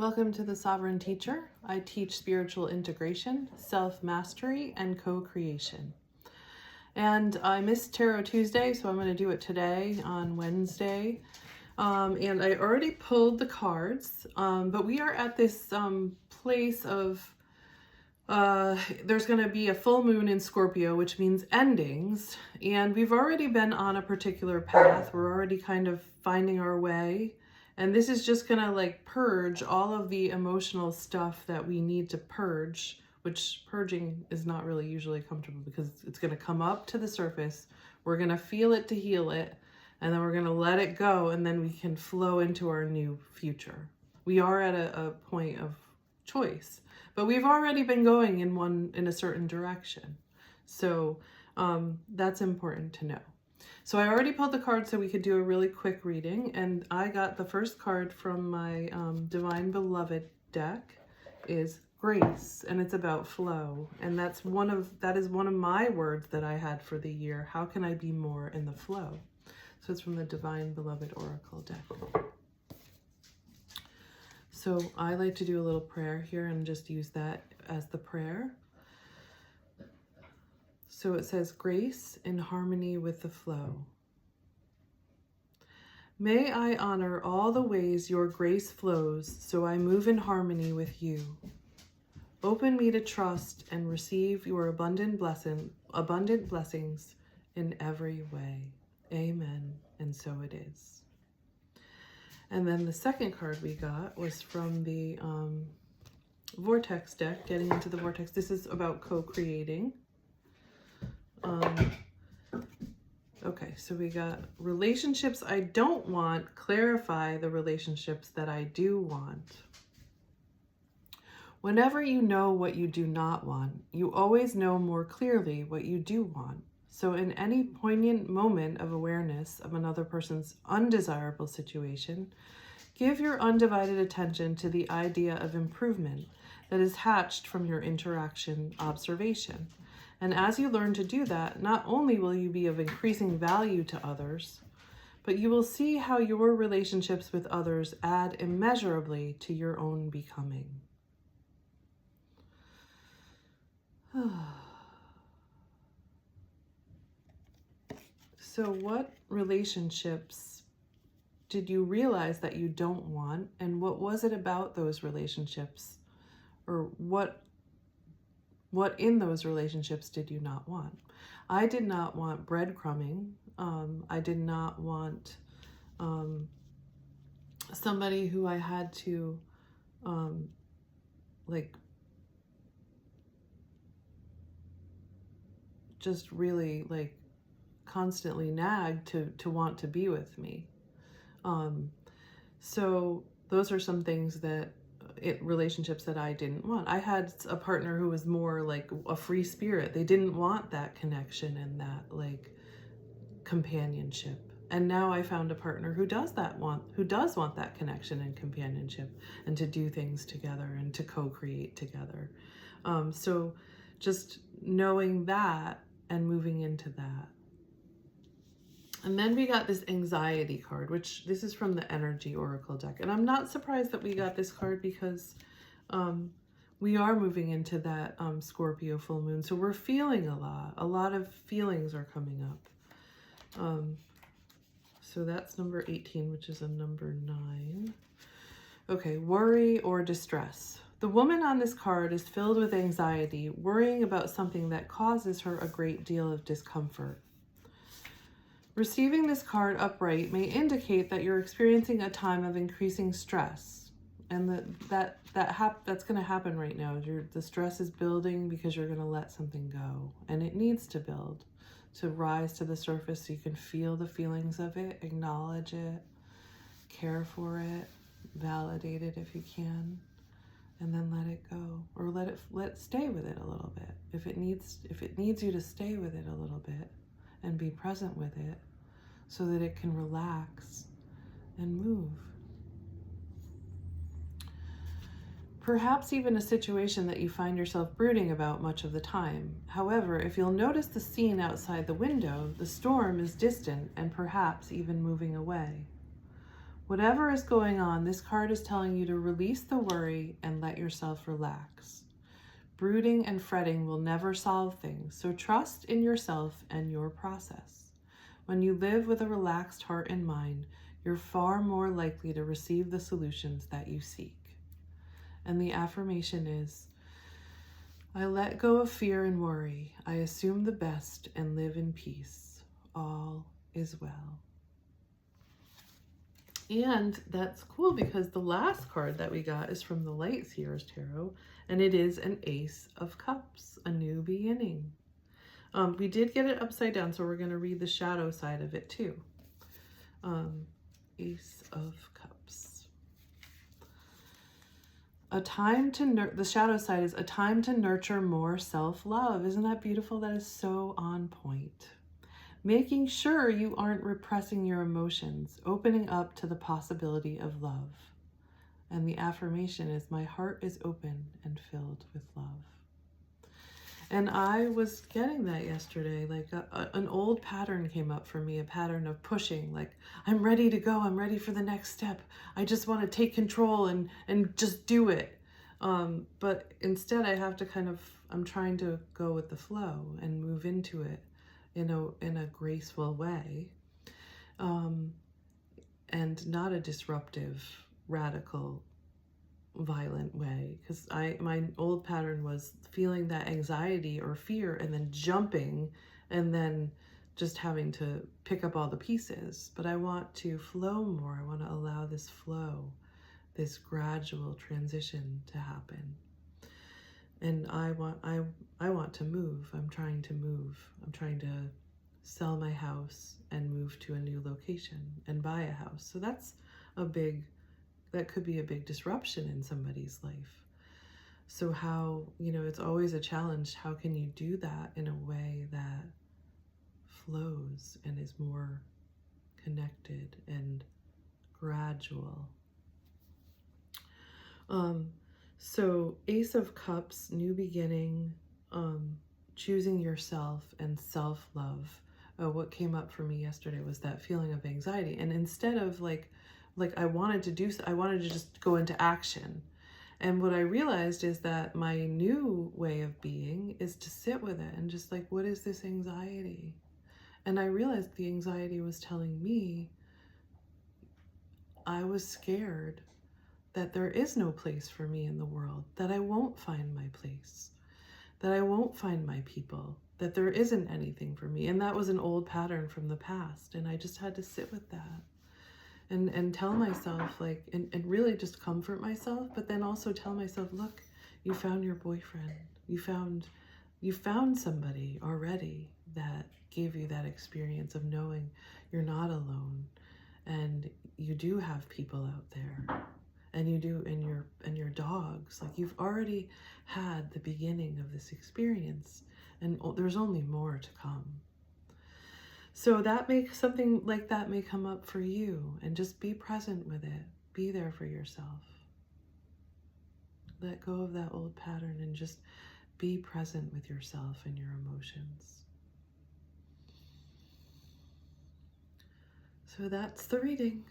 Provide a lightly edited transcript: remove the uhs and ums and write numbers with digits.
Welcome to the Sovereign Teacher. I teach spiritual integration, self-mastery, and co-creation. And I missed Tarot Tuesday, so I'm going to do it today on Wednesday. And I already pulled the cards, but we are at this place of, there's going to be a full moon in Scorpio, which means endings. And we've already been on a particular path. We're already kind of finding our way. And this is just going to like purge all of the emotional stuff that we need to purge, which purging is not really usually comfortable because it's going to come up to the surface. We're going to feel it to heal it, and then we're going to let it go, and then we can flow into our new future. We are at a point of choice, but we've already been going in a certain direction. So that's important to know. So I already pulled the card so we could do a really quick reading, and I got the first card from my Divine Beloved deck is Grace, and it's about flow, and that is one of my words that I had for the year. How can I be more in the flow? So it's from the Divine Beloved Oracle deck. So I like to do a little prayer here and just use that as the prayer. So it says, grace in harmony with the flow. May I honor all the ways your grace flows so I move in harmony with you. Open me to trust and receive your abundant blessings in every way. Amen. And so it is. And then the second card we got was from the Vortex deck, getting into the Vortex. This is about co-creating. Okay, so we got relationships I don't want, clarify the relationships that I do want. Whenever you know what you do not want, you always know more clearly what you do want. So in any poignant moment of awareness of another person's undesirable situation, give your undivided attention to the idea of improvement that is hatched from your interaction observation. And as you learn to do that, not only will you be of increasing value to others, but you will see how your relationships with others add immeasurably to your own becoming. So what relationships did you realize that you don't want? And what was it about those relationships? Or what in those relationships did you not want? I did not want breadcrumbing. I did not want somebody who I had to just really constantly nag to want to be with me. So those are some things that relationships that I didn't want. I had a partner who was more like a free spirit. They didn't want that connection and that companionship. And now I found a partner who does want that connection and companionship and to do things together and to co-create together. So just knowing that and moving into that. And then we got this anxiety card, which this is from the Energy Oracle deck. And I'm not surprised that we got this card because we are moving into that Scorpio full moon. So we're feeling a lot of feelings are coming up. So that's number 18, which is a number 9. Okay, worry or distress. The woman on this card is filled with anxiety, worrying about something that causes her a great deal of discomfort. Receiving this card upright may indicate that you're experiencing a time of increasing stress, and that's going to happen right now. The stress is building because you're going to let something go, and it needs to build to rise to the surface so you can feel the feelings of it, acknowledge it, care for it, validate it if you can, and then let it go, or let stay with it a little bit. If it needs you to stay with it a little bit and be present with it so that it can relax and move. Perhaps even a situation that you find yourself brooding about much of the time. However, if you'll notice the scene outside the window, the storm is distant and perhaps even moving away. Whatever is going on, this card is telling you to release the worry and let yourself relax. Brooding and fretting will never solve things, so trust in yourself and your process. When you live with a relaxed heart and mind, you're far more likely to receive the solutions that you seek. And the affirmation is, I let go of fear and worry. I assume the best and live in peace. All is well. And that's cool because the last card that we got is from the Light Seers Tarot, and it is an Ace of Cups, a new beginning. We did get it upside down, so we're going to read the shadow side of it too. Ace of Cups. A time to the shadow side is a time to nurture more self-love. Isn't that beautiful? That is so on point. Making sure you aren't repressing your emotions, opening up to the possibility of love. And the affirmation is, my heart is open and filled with love. And I was getting that yesterday, like an old pattern came up for me, a pattern of pushing, like, I'm ready to go, I'm ready for the next step. I just want to take control and just do it. But instead I have to I'm trying to go with the flow and move into it in a graceful way, and not a disruptive, radical, violent way. Because my old pattern was feeling that anxiety or fear and then jumping and then just having to pick up all the pieces. But I want to flow more. I want to allow this flow, this gradual transition to happen. And I want to move. I'm trying to move. I'm trying to sell my house and move to a new location and buy a house. So that could be a big disruption in somebody's life. So how, it's always a challenge. How can you do that in a way that flows and is more connected and gradual? So Ace of Cups, new beginning, choosing yourself and self-love. What came up for me yesterday was that feeling of anxiety. And instead of like I wanted to just go into action. And what I realized is that my new way of being is to sit with it and just like, what is this anxiety? And I realized the anxiety was telling me I was scared that there is no place for me in the world, that I won't find my place, that I won't find my people, that there isn't anything for me. And that was an old pattern from the past. And I just had to sit with that and tell myself, like, and really just comfort myself, but then also tell myself, look, you found your boyfriend. You found somebody already that gave you that experience of knowing you're not alone, and you do have people out there. And you do, and your dogs, like, you've already had the beginning of this experience, and there's only more to come. So something like that may come up for you, and just be present with it. Be there for yourself. Let go of that old pattern and just be present with yourself and your emotions. So that's the reading.